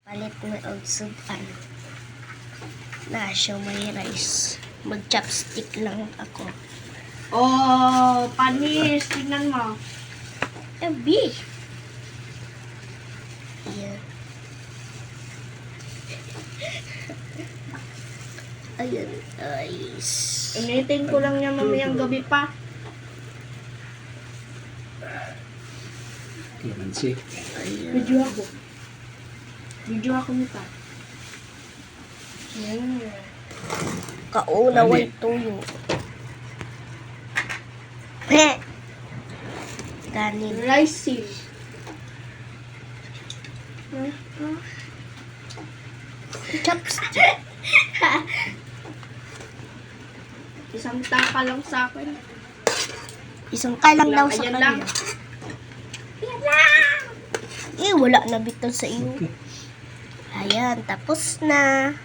Palit mo og sudan. Na siya may rice. Mag-chopstick lang ako. Oh, panis. Tingnan mo. Ebi. Ayan. Ayan, guys. Initin ko lang niya mamayang gabi pa. Clemency. Ayan. Video ako. Video ako nito. Ayan. Kauna, Ani. way tuyo. Heh. Kanin. Rice seal. Chopstick. Isang taka lang sa akin. Isang kalang daw sa Ayan kanya. lang. Eh, wala na bitaw sa iyo. Okay. Ayan, tapos na.